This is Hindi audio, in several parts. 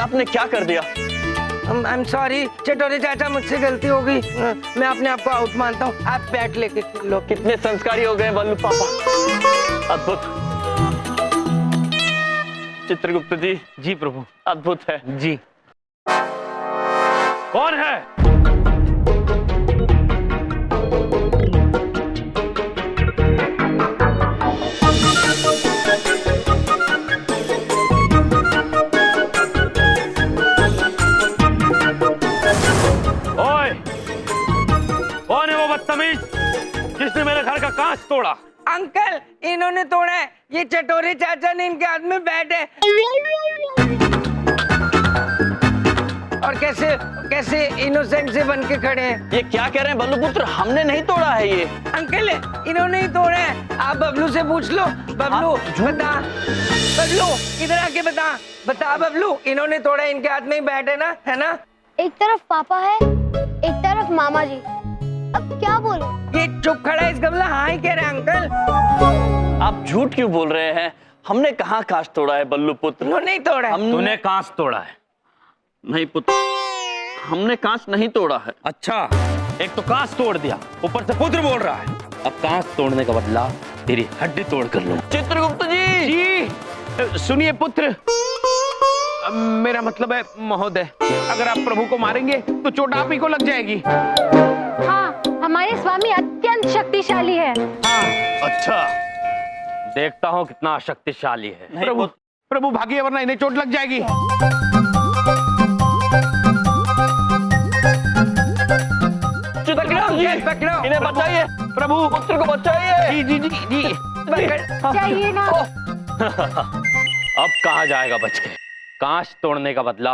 आपने क्या कर दिया? आई एम सॉरी चटोरे चाचा, मुझसे गलती हो गई। मैं अपने आप को आउट मानता हूँ। आप बैट लेके लो। कितने संस्कारी हो गए बल्लू पापा, अद्भुत। चित्रगुप्त जी। जी प्रभु। अद्भुत है जी। कौन है? ओए, कौन है वो बदतमीज जिसने मेरे घर का कांच तोड़ा? अंकल, इन्होंने तोड़ा है। ये चटोरे चाचा ने इनके हाथ में बैट है। और कैसे कैसे इनोसेंट से बन के खड़े हैं। ये क्या कह रहे हैं बल्लू पुत्र? हमने नहीं तोड़ा है ये। अंकल, इन्होंने ही तोड़ा है। आप बबलू से पूछ लो। बबलू बता, बबलू इधर आके बता, बता बबलू, इन्होंने तोड़ा है। इनके हाथ में ही बैट है ना, है ना? एक तरफ पापा है, एक तरफ मामा जी। अब क्या बोलूं? ये चुप खड़ा है इस गमला। हाँ ही कह रहे हैं अंकल। आप झूठ क्यों बोल रहे हैं? हमने कहाँ कांच तोड़ा है बल्लू पुत्र? इन्होंने ही तोड़ा है। तूने कांच तोड़ा है? नहीं पुत्र, हमने कांच नहीं तोड़ा है। अच्छा, एक तो कांच तोड़ दिया, ऊपर से पुत्र बोल रहा है। अब कांच तोड़ने का बदला तेरी हड्डी तोड़ कर लूं। चित्रगुप्त जी। जी सुनिए पुत्र, मेरा मतलब है महोदय, अगर आप प्रभु को मारेंगे तो चोट आप ही को लग जाएगी। हाँ, हमारे स्वामी अत्यंत शक्तिशाली है। अच्छा, देखता हूँ कितना शक्तिशाली है। प्रभु प्रभु भागिए वरना इन्हें चोट लग जाएगी। चित्रगुप्त जी, पकड़ो। इन्हें बचाइए, प्रभु पुत्र को बचाइए। जी जी जी जी। चाहिए ना। अब कहाँ जाएगा बच के? कांच तोड़ने का बदला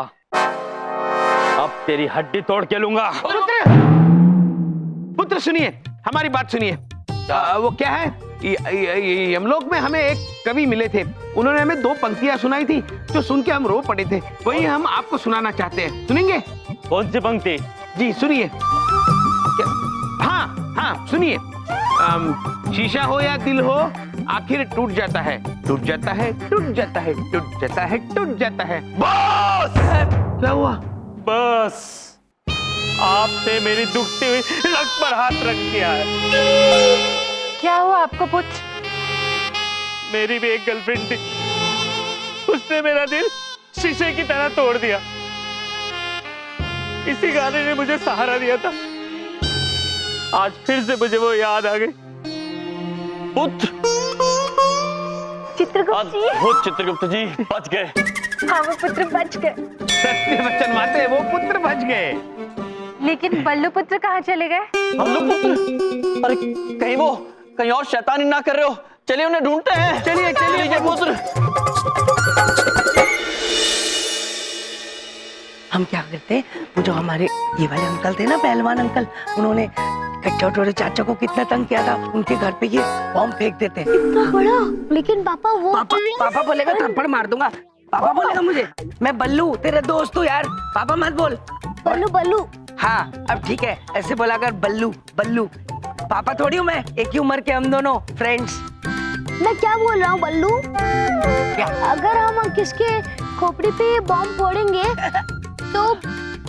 अब तेरी हड्डी तोड़ के लूंगा। पुत्र सुनिए, हमारी बात सुनिए। वो क्या है, यमलोक में हमें एक कवि मिले थे। उन्होंने हमें 2 पंक्तियां सुनाई थी जो सुन के हम रो पड़े थे। वही हम आपको सुनाना चाहते हैं, सुनेंगे? कौन सी पंक्ति? जी सुनिए। हाँ हाँ सुनिए। शीशा हो या दिल हो, आखिर टूट जाता है, टूट जाता है, टूट जाता है, टूट जाता है, टूट जाता है। बस! क्या हुआ? बस, आपने मेरी दुखती हुई रग पर हाथ रख दिया है। क्या हुआ आपको पुत्र? मेरी भी एक गर्लफ्रेंड थी, उसने मेरा दिल शीशे की तरह तोड़ दिया। इसी गाने ने मुझे सहारा दिया था। आज फिर से मुझे वो याद आ गई। पुत्र, चित्रगुप्त जी। अद्भुत चित्रगुप्त जी, बच गए। हाँ, वो पुत्र बच गए। सत्य वचन माते, वो पुत्र बच गए। लेकिन बल्लू पुत्र कहाँ चले गए? बल्लू पुत्र, अरे कहीं वो कहीं और शैतानी ना कर रहे हो। चलिए उन्हें ढूंढते हैं। चलिए चलिए पुत्र। हम क्या करते, वो जो हमारे ये वाले अंकल थे ना, पहलवान अंकल, उन्होंने चटोरे चाचा को कितना तंग किया था, उनके घर पे ये बॉम्ब फेंक देते। इतना बड़ा? लेकिन पापा वो पापा बोलेगा थप्पड़ मार दूंगा। पापा बोलेगा मुझे, मैं बल्लू तेरे दोस्त हूँ यार, पापा मत बोल। बल्लू बल्लू। हाँ अब ठीक है, ऐसे बोला कर, बल्लू बल्लू। पापा थोड़ी हूँ मैं, एक ही उम्र के हम दोनों फ्रेंड्स। मैं क्या बोल रहा हूँ बल्लू? क्या? अगर हम किसके खोपड़ी पे बॉम्ब फोड़ेंगे तो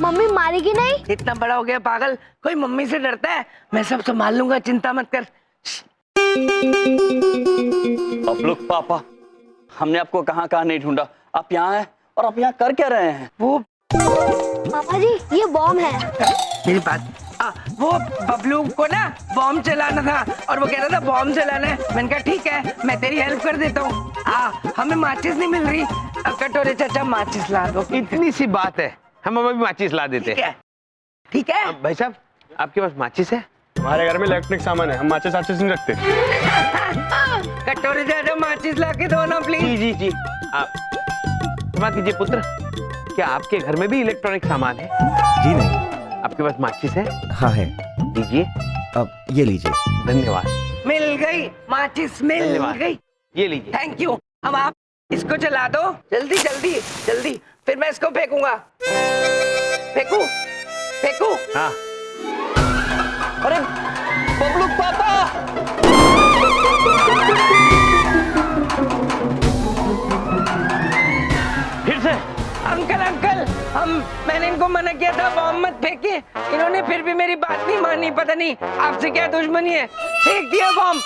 मम्मी मारेगी नहीं? इतना बड़ा हो गया पागल, कोई मम्मी से डरता है? मैं सब संभाल लूंगा, चिंता मत कर। अब लोग पापा, हमने आपको कहाँ कहाँ नहीं ढूंढा। आप यहाँ हैं और आप यहाँ कर क्या रहे हैं? वो पापा जी, ये बॉम्ब है। मेरी बात, वो बबलू को ना बॉम्ब चलाना था और वो कह रहा था बॉम्ब चलाना है। मैंने कहा ठीक है, मैं तेरी हेल्प कर देता हूँ। हमें माचिस नहीं मिल रही, कटोरे चाचा माचिस ला दो। इतनी सी बात है, हम अभी माचिस ला देते हैं। ठीक है। भाई साहब, आपके पास माचिस है? हमारे घर में इलेक्ट्रिक सामान है, हम माचिस आचिस नहीं रखते। कटोरे चाचा माचिस ला के दो ना प्लीज। जी जी जी। क्षमा कीजिए पुत्र, क्या आपके घर में भी इलेक्ट्रॉनिक सामान है? जी नहीं। आपके पास माचिस है? हाँ है। दीजिए। अब ये लीजिए। धन्यवाद। मिल गई माचिस, मिल धन्यवाद। गई। ये लीजिए। Thank you. अब आप इसको चला दो, जल्दी जल्दी जल्दी, फिर मैं इसको फेंकूंगा। फेंकू फेंकू। हाँ। अरे बबलू पापा, फिर से अंकल अंकल, मैंने इनको मना किया था बॉम्ब मत फेंके, इन्होंने फिर भी मेरी बात नहीं मानी। पता नहीं आपसे क्या दुश्मनी है, फेंक दिया बॉम्ब।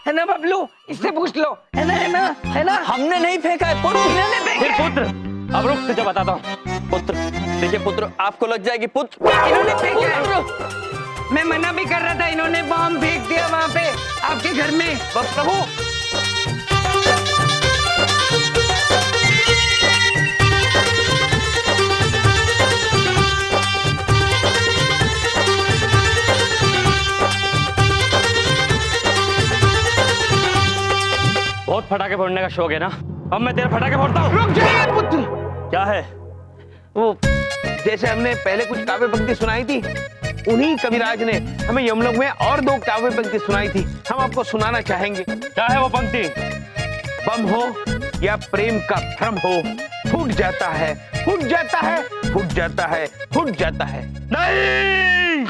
है ना बबलू, इससे पूछ लो। है ना हमने नहीं फेंका है पुत्र। इन्होंने फिर फेंका। पुत्र, अब रुक तुझे बताता हूँ। पुत्र देखिए पुत्र, आपको लग जाएगी पुत्र। इन्होंने फेंका। मैं मना भी कर रहा था, इन्होंने बॉम्ब फेंक दिया वहाँ पे आपके घर में। प्रभु बहुत फटाके फोड़ने का शौक है ना, अब मैं तेरे फटाके फोड़ता हूँ। रुक जाइए पुत्र। क्या है? वो जैसे हमने पहले कुछ काव्य पंक्ति सुनाई थी, उन्हीं कविराज ने हमें यमलोक में और 2 काव्य पंक्ति सुनाई थी, हम आपको सुनाना चाहेंगे। क्या है वो पंक्ति? बम हो या प्रेम का भ्रम हो, फूट जाता है, फूट जाता है, फूट जाता है, फूट जाता है। नहीं,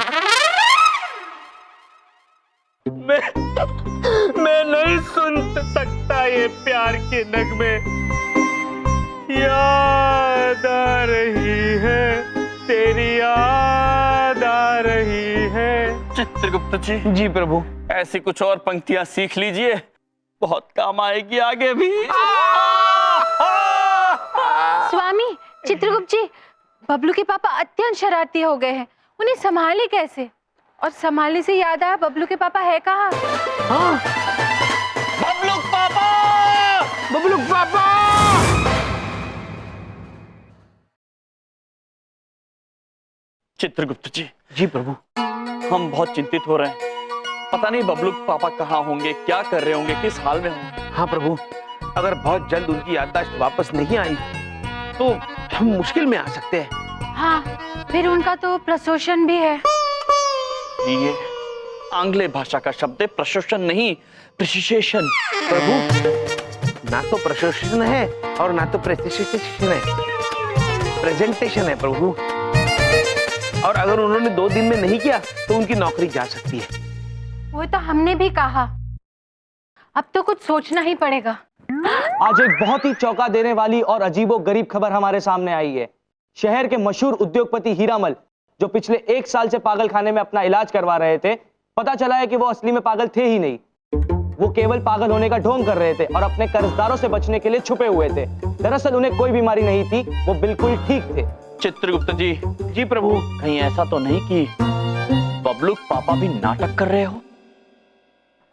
मैं नहीं सुन सकता ये प्यार के नगमे। याद आ रही है, तेरी याद आ रही है। चित्रगुप्त जी, जी प्रभु। ऐसी कुछ और पंक्तियां सीख लीजिए, बहुत काम आएगी आगे भी। स्वामी चित्रगुप्त जी, बबलू के पापा अत्यंत शरारती हो गए हैं, उन्हें संभाले कैसे? और संभालने से याद आया, बबलू के पापा है कहाँ? बबलू पापा! बबलू पापा! चित्रगुप्त जी, जी प्रभु। हम बहुत चिंतित हो रहे हैं। पता नहीं बबलू पापा कहाँ होंगे, क्या कर रहे होंगे, किस हाल में होंगे। हाँ प्रभु, अगर बहुत जल्द उनकी याददाश्त वापस नहीं आई तो हम मुश्किल में आ सकते हैं। हाँ, फिर उनका तो प्रशोषण भी है। ये आंग्ले भाषा का शब्द है, प्रशोषण नहीं, प्रिसिशन। प्रभु, ना तो प्रशोषण है और ना तो प्रेसिशन है, प्रेजेंटेशन है प्रभु। और अगर उन्होंने 2 दिन में नहीं किया तो उनकी नौकरी जा सकती है। वो तो हमने भी कहा, अब तो कुछ सोचना ही पड़ेगा। आज एक बहुत ही चौंका देने वाली और अजीबोगरीब खबर हमारे सामने आई है। शहर के मशहूर उद्योगपति हीरामल, जो पिछले 1 साल से पागल खाने में अपना इलाज करवा रहे थे, पता चला है कि वो असली में पागल थे ही नहीं। वो केवल पागल होने का ढोंग कर रहे थे और अपने कर्जदारों से बचने के लिए छुपे हुए थे। दरअसल उन्हें कोई बीमारी नहीं थी, वो बिल्कुल ठीक थे। चित्रगुप्त जी, जी प्रभु। कहीं ऐसा तो नहीं कि बबलू पापा भी नाटक कर रहे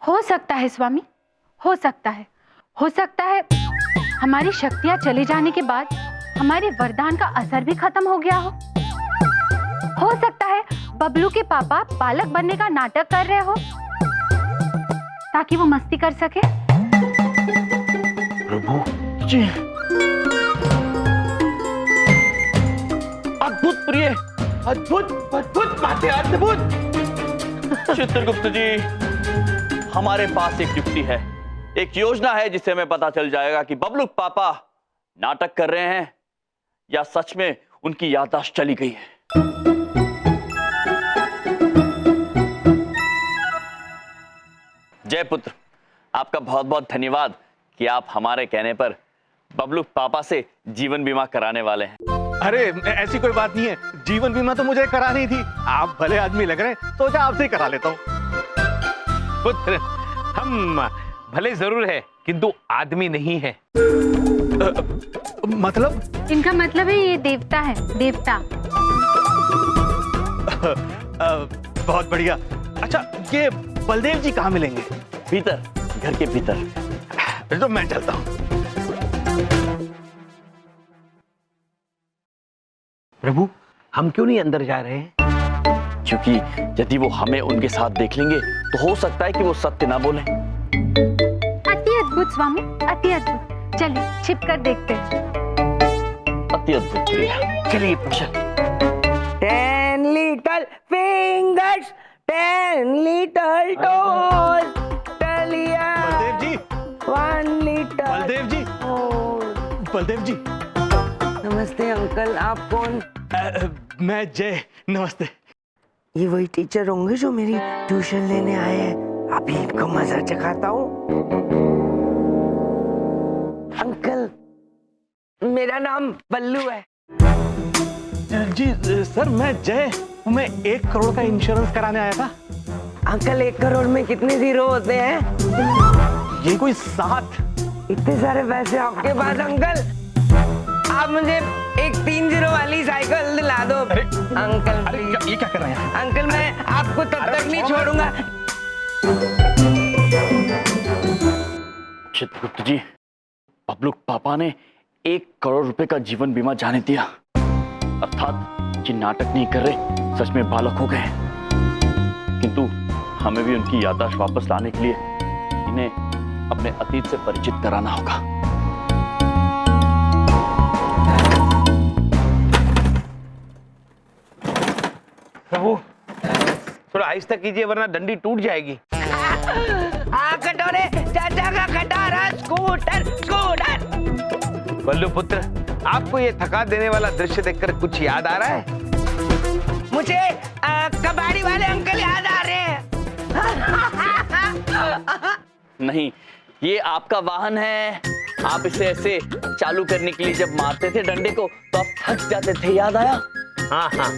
हो सकता है स्वामी, हो सकता है। हो सकता है हमारी शक्तियां चले जाने के बाद हमारे वरदान का असर भी खत्म हो गया हो। हो सकता है बबलू के पापा बालक बनने का नाटक कर रहे हो ताकि वो मस्ती कर सके। प्रभु जी, अद्भुत प्रिय, अद्भुत, अद्भुत माते, अद्भुत। चित्रगुप्त जी, हमारे पास एक युक्ति है, एक योजना है जिससे हमें पता चल जाएगा कि बबलू पापा नाटक कर रहे हैं या सच में उनकी याददाश्त चली गई है। जय पुत्र, आपका बहुत बहुत धन्यवाद कि आप हमारे कहने पर बबलू पापा से जीवन बीमा कराने वाले हैं। अरे ऐसी कोई बात नहीं है, जीवन बीमा तो मुझे करानी थी। आप भले आदमी लग रहे हैं, सोचा आपसे ही करा लेता हूँ। पुत्र, हम भले जरूर है किंतु आदमी नहीं है। मतलब? इनका मतलब है ये देवता है, देवता। बहुत बढ़िया। अच्छा, ये बलदेव जी कहाँ मिलेंगे? भीतर, घर के भीतर। तो मैं चलता हूँ। प्रभु, हम क्यों नहीं अंदर जा रहे हैं? क्योंकि यदि वो हमें उनके साथ देख लेंगे तो हो सकता है कि वो सत्य ना बोले। अति अद्भुत स्वामी, अति अद्भुत। चलिए छिप कर देखते हैं। अति अद्भुत प्रिया, चलिए। 10 little fingers, 10 little toes, Talia, Baldev जी, 1 little बलदेव जी, toes। बलदेव जी। नमस्ते अंकल, आप कौन? मैं जय। नमस्ते। ये वही टीचर होंगे जो मेरी ट्यूशन लेने आए हैं। अभी इनको मजा चखाता हूँ। अंकल, मेरा नाम बल्लू है। जी सर, मैं 1 करोड़ का इंश्योरेंस कराने आया था। अंकल 1 करोड़ में कितने जीरो होते हैं? ये कोई 7। इतने सारे पैसे आपके पास अंकल? आप मुझे एक 3 जीरो वाली साइकिल दिला दो अंकल। अरे ये क्या कर रहे हैं? अंकल मैं आपको तब तक नहीं छोड़ूंगा। चित्रगुप्त जी, बबलू पापा ने 1 करोड़ रुपए का जीवन बीमा जाने दिया, अर्थात ये नाटक नहीं कर रहे, सच में बालक हो गए। किंतु हमें भी उनकी याददाश्त वापस लाने के लिए इन्हें अपने अतीत से परिचित कराना होगा। प्रभु, थोड़ा आहिस्ता कीजिए वरना डंडी टूट जाएगी। कटोरे चाचा का खटारा स्कूटर स्कूटर। बल्लू पुत्र, आपको ये थका देने वाला दृश्य देखकर कुछ याद आ रहा है? मुझे कबाड़ी वाले अंकल याद आ रहे हैं। नहीं, ये आपका वाहन है। आप इसे ऐसे चालू करने के लिए जब मारते थे डंडे को तो आप थक जाते थे, याद आया? हाँ हाँ।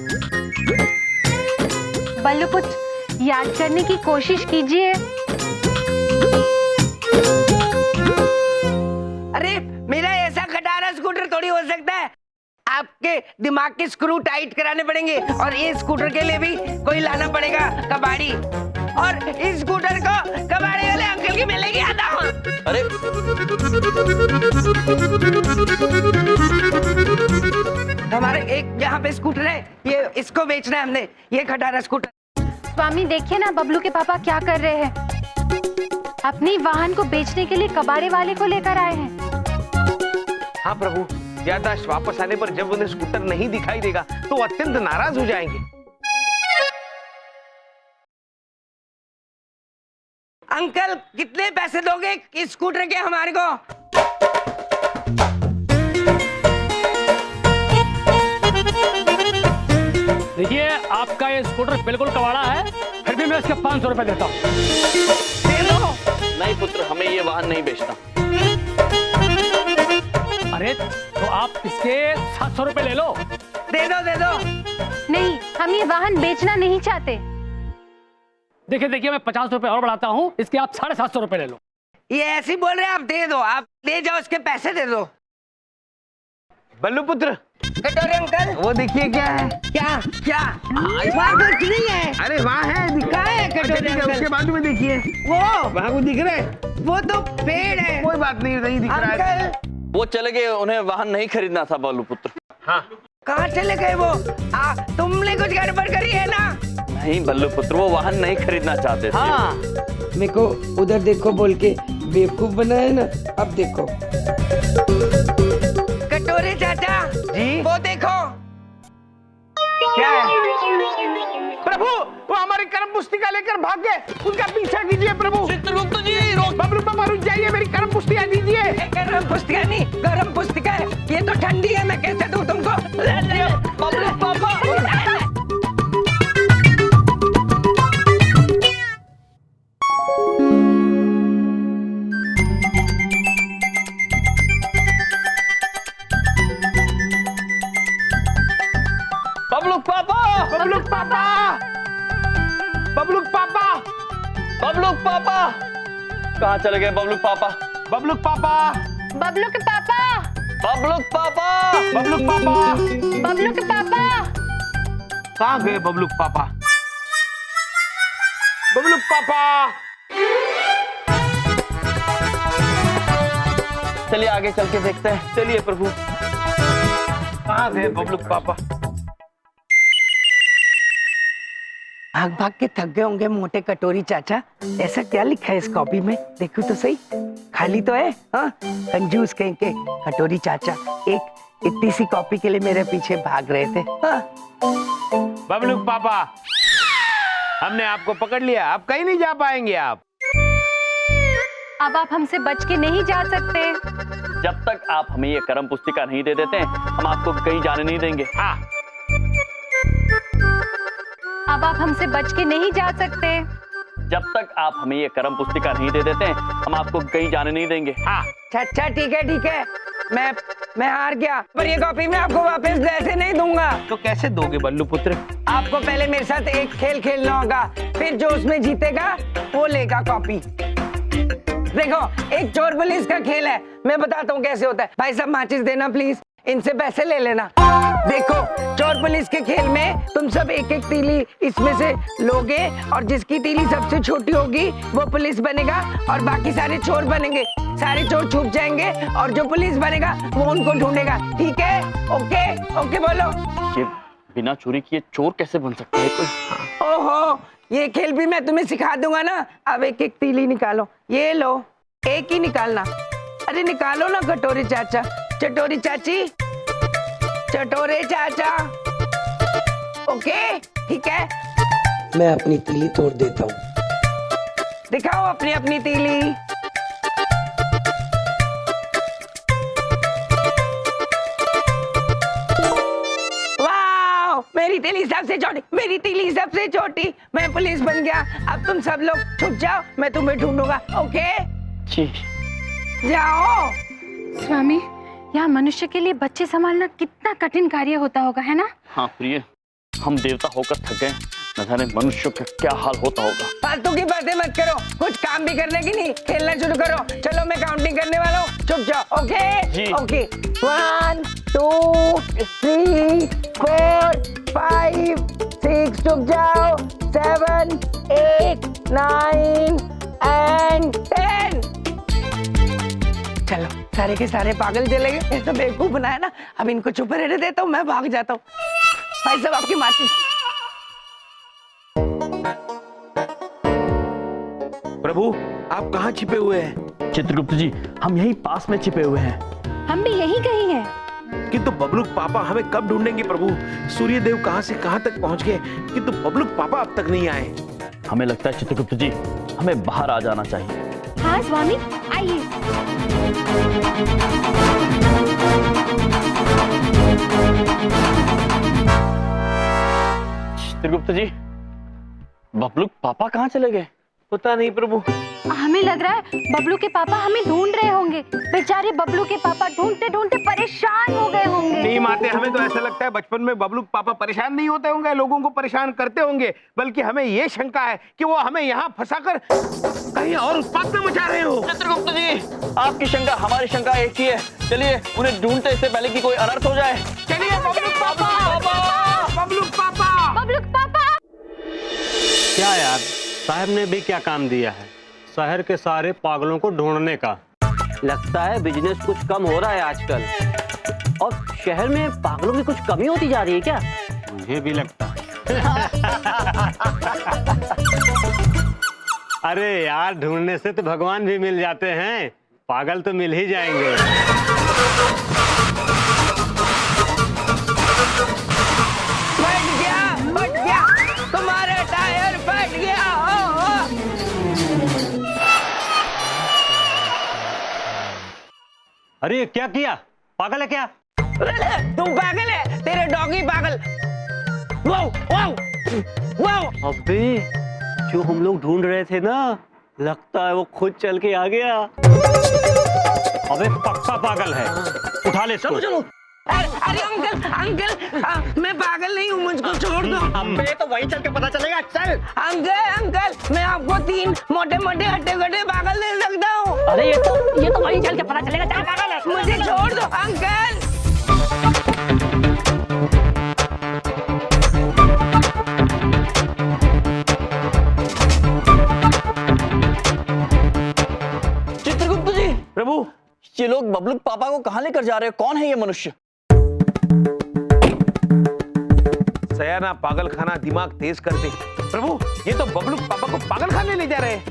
बल्लू पुत्र, याद करने की कोशिश कीजिए। अरे मेरा ऐसा खटारा स्कूटर थोड़ी हो सकता है। आपके दिमाग के स्क्रू टाइट कराने पड़ेंगे और ये स्कूटर के लिए भी कोई लाना पड़ेगा कबाड़ी, और इस स्कूटर को कबाड़ी वाले अंकल की मिलेगी आता। अरे हमारे एक यहाँ पे स्कूटर है, ये इसको बेचना है हमने, ये खटारा स्कूटर। स्वामी देखिए ना बबलू के पापा क्या कर रहे हैं। अपनी वाहन को बेचने के लिए कबाड़े वाले को लेकर आए हैं। हाँ प्रभु, याददाश्त वापस आने पर जब उन्हें स्कूटर नहीं दिखाई देगा तो अत्यंत नाराज हो जाएंगे। अंकल कितने पैसे दोगे इस स्कूटर के हमारे को? देखिए, आपका ये स्कूटर बिल्कुल कबाड़ा है, फिर भी मैं इसके 500 रुपए देता हूँ। दे दो। नहीं पुत्र, हमें ये वाहन नहीं बेचना। अरे तो आप इसके 700 रुपए ले लो। दे दो दे दो। नहीं, हम ये वाहन बेचना नहीं चाहते। देखिए देखिए, मैं 50 रुपए और बढ़ाता हूँ, इसके आप 750 रुपए ले लो। ये ऐसे ही बोल रहे हैं, आप दे दो, आप ले जाओ, उसके पैसे दे दो। बल्लू पुत्र, कटोरे अंकल, वो देखिए क्या है। क्या क्या? वहाँ कुछ नहीं है। अरे वहाँ है, कहाँ है कटोरे अंकल? उसके बाजू में देखिए, वो वहाँ को दिख रहे? वो तो पेड़ है। कोई बात नहीं, नहीं दिख रहा है। अंकल वो चले गए, उन्हें वाहन नहीं खरीदना था बबलू पुत्र। हाँ, कहाँ चले गए वो? तुमने कुछ गड़बड़ करी है ना? नहीं बल्लू पुत्र, वो वाहन नहीं खरीदना चाहते थे। हाँ, मेरे को उधर देखो बोल के बेवकूफ बनाया ना। अब देखो कटोरे चाचा जी? वो देखो क्या है? प्रभु, वो हमारी कर्म पुस्तिका लेकर भाग गए, उनका पीछा कीजिए प्रभु। चित्रगुप्त जी रोक। बबलू पापा रुक जाइए, मेरी कर्म पुस्तिका दीजिए। गरम पुस्तिका नहीं, गरम पुस्तिका है। ये तो ठंडी है, मैं कैसे दूं तुमको? बबलू पापा। बबलू पापा। बबलू पापा, बबलू पापा, बबलू पापा कहाँ चले गए? बबलू पापा। बबलू पापा, बबलू के पापा, बबलू पापा। बबलू पापा, बबलू के पापा। कहाँ गए बबलू पापा? बबलू पापा, चलिए आगे चल के देखते हैं। चलिए प्रभु। कहाँ गए बबलू पापा? भाग भाग के थक गए होंगे मोटे कटोरी चाचा। ऐसा क्या लिखा है इस कॉपी में? देखो तो सही, खाली तो है। हाँ, कंजूस कहीं के कटोरी चाचा एक इतनी सी कॉपी के लिए मेरे पीछे भाग रहे थे। हाँ। बबलू पापा, हमने आपको पकड़ लिया, आप कहीं नहीं जा पाएंगे। आप अब आप हमसे बच के नहीं जा सकते। जब तक आप हमें ये कर्म पुस्तिका नहीं दे देते हम आपको कहीं जाने नहीं देंगे। हाँ, अब आप हमसे बच के नहीं जा सकते। जब तक आप हमें ये कर्म पुस्तिका नहीं दे देते हम आपको कहीं जाने नहीं देंगे। हाँ, अच्छा ठीक है, मैं मैं हार गया, पर ये कॉपी मैं आपको वापस ऐसे नहीं दूंगा। तो कैसे दोगे बल्लू पुत्र? आपको पहले मेरे साथ एक खेल खेलना होगा, फिर जो उसमें जीतेगा वो लेगा कॉपी। देखो, एक चोर पुलिस का खेल है, मैं बताता हूँ कैसे होता है। भाई साहब माचिस देना प्लीज, इनसे पैसे ले लेना। देखो, चोर पुलिस के खेल में तुम सब एक एक तीली इसमें से लोगे और जिसकी तीली सबसे छोटी होगी वो पुलिस बनेगा और बाकी सारे चोर बनेंगे। सारे चोर छुप जाएंगे और जो पुलिस बनेगा वो उनको ढूंढेगा। ठीक है? ओके ओके बोलो। ये बिना चोरी किए चोर कैसे बन सकता है कोई? ओहो, ये खेल भी मैं तुम्हें सिखा दूंगा ना। अब एक एक तीली निकालो, ये लो, एक ही निकालना। अरे निकालो ना कटोरे चाचा, चटोरी चाची, चटोरे चाचा। ओके ठीक है, मैं अपनी तीली तोड़ देता हूँ। दिखाओ अपनी अपनी तीली। वाह, मेरी तीली सबसे छोटी, मेरी तीली सबसे छोटी। मैं पुलिस बन गया। अब तुम सब लोग छुप जाओ, मैं तुम्हें ढूंढूंगा। ओके जी। जाओ। स्वामी, यहाँ मनुष्य के लिए बच्चे संभालना कितना कठिन कार्य होता होगा, है ना? हाँ प्रिय, हम देवता होकर थक गए, न जाने मनुष्यों का क्या हाल होता होगा। फालतू की बातें मत करो, कुछ काम भी करने की नहीं, खेलना शुरू करो। चलो मैं काउंटिंग करने वाला हूँ, चुप जाओ। ओके जी। ओके, 1 2 3 4 5 6, चुप जाओ, 7 8 9 and 10। चलो, सारे के सारे पागल चले गए। मैं तो बेवकूफ बनाया ना, अब इनको चुप रहने देता हूँ, मैं भाग जाता हूँ। भाई साहब आपकी माचिस। प्रभु, आप कहाँ छिपे हुए हैं? चित्रगुप्त जी, हम यहीं पास में छिपे हुए हैं। हम भी यही कहीं हैं। किंतु बबलूक पापा हमें कब ढूंढेंगे प्रभु? सूर्यदेव कहाँ से कहाँ तक पहुँच गए, किंतु बबलूक पापा अब तक नहीं आए। हमें लगता है चित्रगुप्त जी, हमें बाहर आ जाना चाहिए। हाँ स्वामी, आइए। चित्रगुप्त जी, बबलू पापा कहाँ चले गए? पता नहीं प्रभु। हमें लग रहा है बबलू के पापा हमें ढूंढ रहे होंगे। बेचारे बबलू के पापा ढूंढते ढूंढते परेशान हो गए होंगे। नहीं माते, हमें तो ऐसा लगता है बचपन में बबलूक पापा परेशान नहीं होते होंगे, लोगों को परेशान करते होंगे, बल्कि हमें ये शंका है कि वो हमें यहाँ फंसाकर कहीं और उत्पात न मचा रहे हो। चित्रगुप्त जी, आपकी शंका हमारी शंका एक ही है। चलिए उन्हें ढूंढते इससे पहले कि कोई अनर्थ हो जाए। चलिए बबलूक पापा, बबलूक पापा, बबलू के पापा। क्या यार, साहब ने भी क्या काम दिया है शहर के सारे पागलों को ढूंढने का। लगता है बिजनेस कुछ कम हो रहा है आजकल, और शहर में पागलों की कुछ कमी होती जा रही है क्या? मुझे भी लगता है। अरे यार, ढूंढने से तो भगवान भी मिल जाते हैं, पागल तो मिल ही जाएंगे। फट गया, तुम्हारा टायर फट गया। अरे क्या किया? पागल है क्या? तू पागल है, तेरे डॉगी पागल। Wow wow wow. अबे, जो हम लोग ढूंढ रहे थे ना, लगता है वो खुद चल के आ गया। अबे पक्का पागल है, उठा ले इसको। चलो चलो। अरे अंकल, मैं पागल नहीं हूँ, मुझको छोड़ दो। अबे तो वहीं चल के पता चलेगा। चल। अंकल, मैं आपको 3 मोटे मोटे हट्टे कट्टे पागल दे सकता हूँ। अरे ये तो वहीं चल के पता चलेगा। चल पागल है। मुझे छोड़ दो अंकल। चित्रगुप्त जी, प्रभु, ये लोग बबलू पापा को कहाँ लेकर जा रहे हैं? कौन है ये मनुष्य? सयाना पागल खाना दिमाग तेज कर दे। प्रभु, ये तो बबलूक पापा को पागल खाने ले जा रहे हैं।